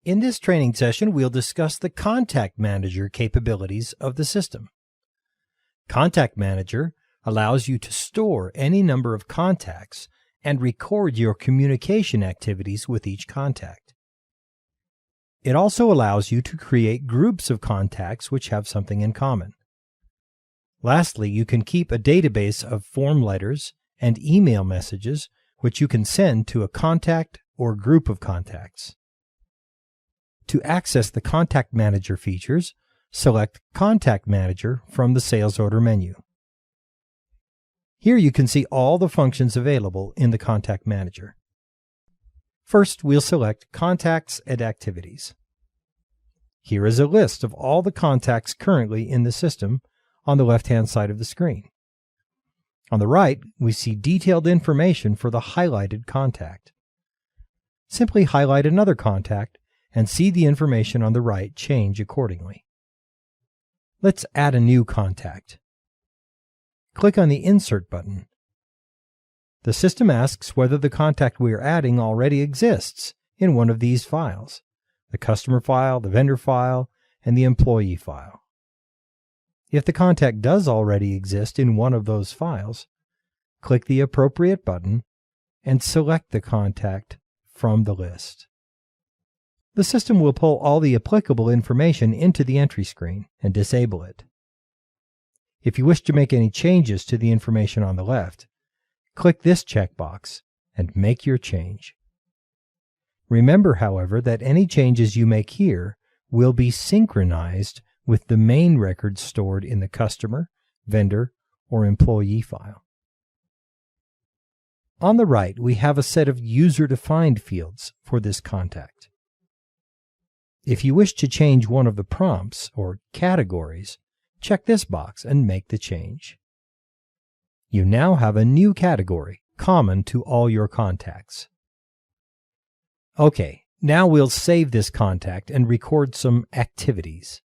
In this training session, we'll discuss the Contact Manager capabilities of the system. Contact Manager allows you to store any number of contacts and record your communication activities with each contact. It also allows you to create groups of contacts which have something in common. Lastly, you can keep a database of form letters and email messages which you can send to a contact or group of contacts. To access the Contact Manager features, select Contact Manager from the Sales Order menu. Here you can see all the functions available in the Contact Manager. First, we'll select Contacts and Activities. Here is a list of all the contacts currently in the system on the left-hand side of the screen. On the right, we see detailed information for the highlighted contact. Simply highlight another contact and see the information on the right change accordingly. Let's add a new contact. Click on the Insert button. The system asks whether the contact we are adding already exists in one of these files: the customer file, the vendor file, and the employee file. If the contact does already exist in one of those files, click the appropriate button and select the contact from the list. The system will pull all the applicable information into the entry screen and disable it. If you wish to make any changes to the information on the left, click this checkbox and make your change. Remember, however, that any changes you make here will be synchronized with the main records stored in the customer, vendor, or employee file. On the right, we have a set of user-defined fields for this contact. If you wish to change one of the prompts or categories, check this box and make the change. You now have a new category common to all your contacts. Okay, now we'll save this contact and record some activities.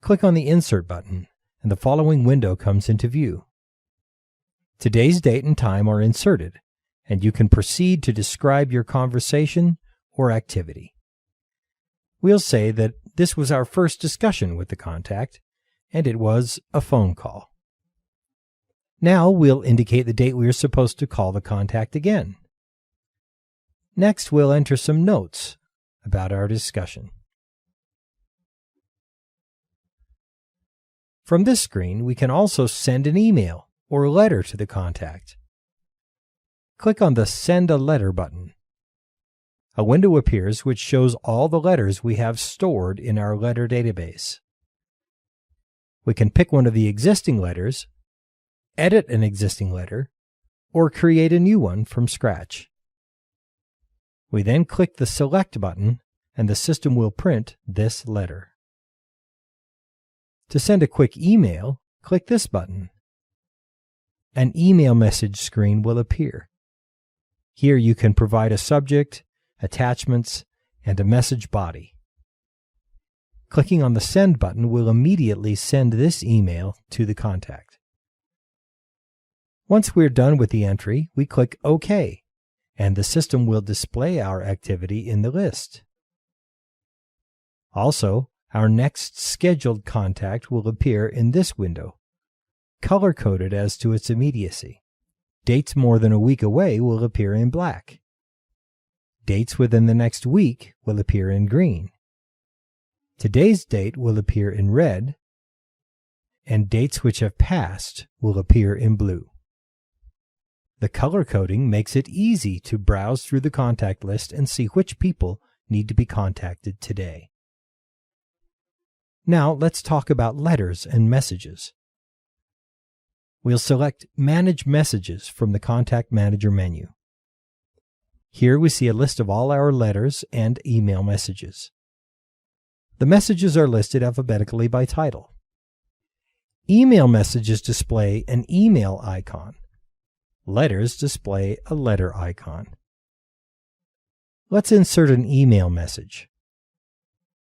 Click on the Insert button, and the following window comes into view. Today's date and time are inserted, and you can proceed to describe your conversation or activity. We'll say that this was our first discussion with the contact, and it was a phone call. Now we'll indicate the date we are supposed to call the contact again. Next, we'll enter some notes about our discussion. From this screen, we can also send an email or letter to the contact. Click on the Send a Letter button. A window appears which shows all the letters we have stored in our letter database. We can pick one of the existing letters, edit an existing letter, or create a new one from scratch. We then click the Select button, and the system will print this letter. To send a quick email, click this button. An email message screen will appear. Here you can provide a subject, attachments, and a message body. Clicking on the Send button will immediately send this email to the contact. Once we're done with the entry, we click OK, and the system will display our activity in the list. Also, our next scheduled contact will appear in this window, color-coded as to its immediacy. Dates more than a week away will appear in black. Dates within the next week will appear in green. Today's date will appear in red, and dates which have passed will appear in blue. The color coding makes it easy to browse through the contact list and see which people need to be contacted today. Now let's talk about letters and messages. We'll select Manage Messages from the Contact Manager menu. Here we see a list of all our letters and email messages. The messages are listed alphabetically by title. Email messages display an email icon. Letters display a letter icon. Let's insert an email message.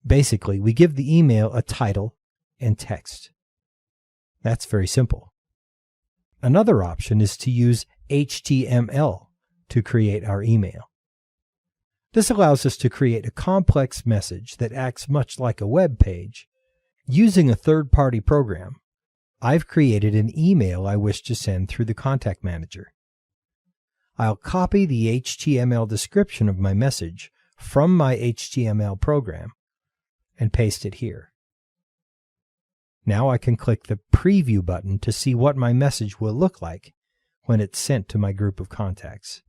Basically, we give the email a title and text. That's very simple. Another option is to use HTML to create our email. This allows us to create a complex message that acts much like a web page. Using a third-party program, I've created an email I wish to send through the Contact Manager. I'll copy the HTML description of my message from my HTML program and paste it here. Now I can click the Preview button to see what my message will look like when it's sent to my group of contacts.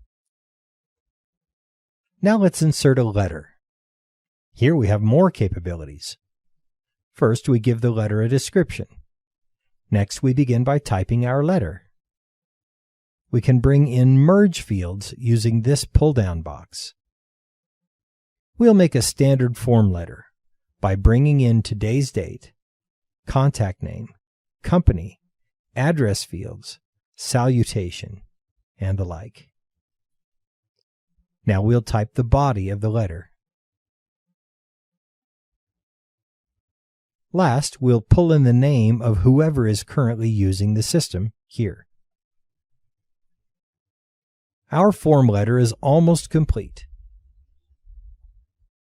Now let's insert a letter. Here we have more capabilities. First, we give the letter a description. Next, we begin by typing our letter. We can bring in merge fields using this pull-down box. We'll make a standard form letter by bringing in today's date, contact name, company, address fields, salutation, and the like. Now we'll type the body of the letter. Last, we'll pull in the name of whoever is currently using the system here. Our form letter is almost complete.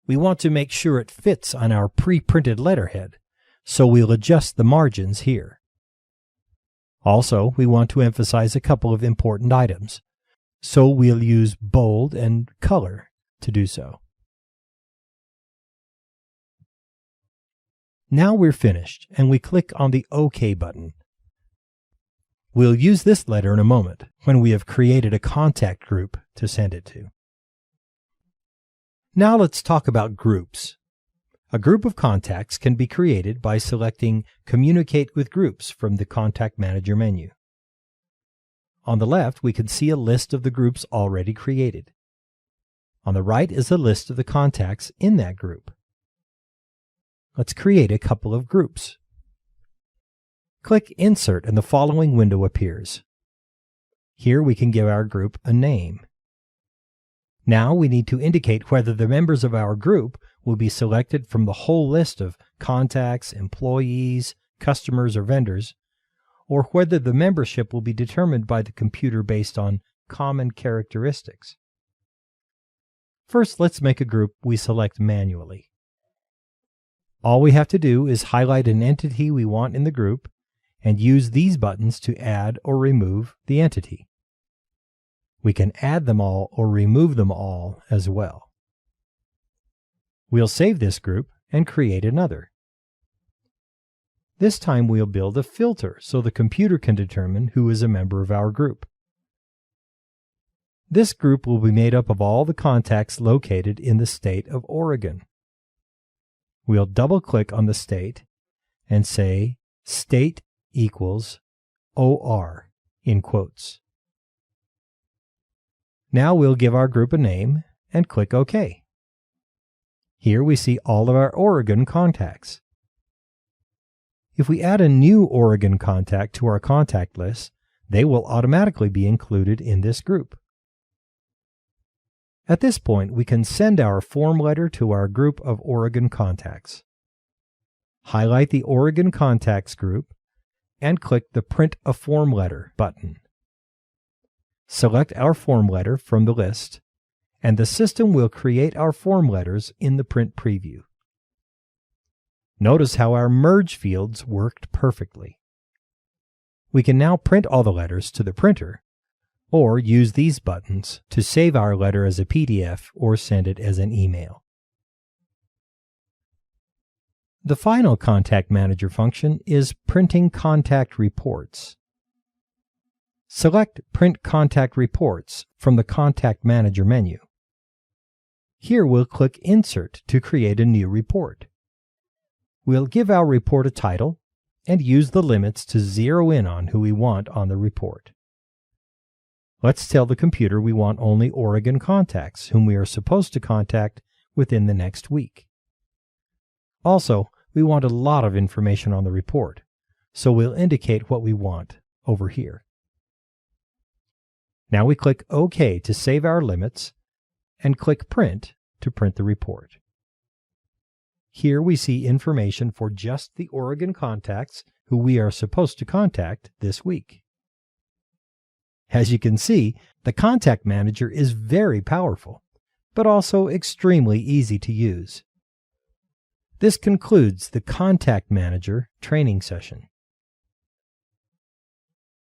We want to make sure it fits on our pre-printed letterhead, so we'll adjust the margins here. Also, we want to emphasize a couple of important items, so we'll use bold and color to do so. Now we're finished, and we click on the OK button. We'll use this letter in a moment when we have created a contact group to send it to. Now let's talk about groups. A group of contacts can be created by selecting Communicate with Groups from the Contact Manager menu. On the left, we can see a list of the groups already created. On the right is a list of the contacts in that group. Let's create a couple of groups. Click Insert and the following window appears. Here we can give our group a name. Now we need to indicate whether the members of our group will be selected from the whole list of contacts, employees, customers, or vendors, or whether the membership will be determined by the computer based on common characteristics. First, let's make a group we select manually. All we have to do is highlight an entity we want in the group and use these buttons to add or remove the entity. We can add them all or remove them all as well. We'll save this group and create another. This time we'll build a filter so the computer can determine who is a member of our group. This group will be made up of all the contacts located in the state of Oregon. We'll double-click on the state and say state equals OR in quotes. Now we'll give our group a name and click OK. Here we see all of our Oregon contacts. If we add a new Oregon contact to our contact list, they will automatically be included in this group. At this point, we can send our form letter to our group of Oregon contacts. Highlight the Oregon Contacts group and click the Print a Form Letter button. Select our form letter from the list, and the system will create our form letters in the print preview. Notice how our merge fields worked perfectly. We can now print all the letters to the printer, or use these buttons to save our letter as a PDF or send it as an email. The final Contact Manager function is printing contact reports. Select Print Contact Reports from the Contact Manager menu. Here we'll click Insert to create a new report. We'll give our report a title and use the limits to zero in on who we want on the report. Let's tell the computer we want only Oregon contacts whom we are supposed to contact within the next week. Also, we want a lot of information on the report, so we'll indicate what we want over here. Now we click OK to save our limits and click Print to print the report. Here we see information for just the Oregon contacts who we are supposed to contact this week. As you can see, the Contact Manager is very powerful, but also extremely easy to use. This concludes the Contact Manager training session.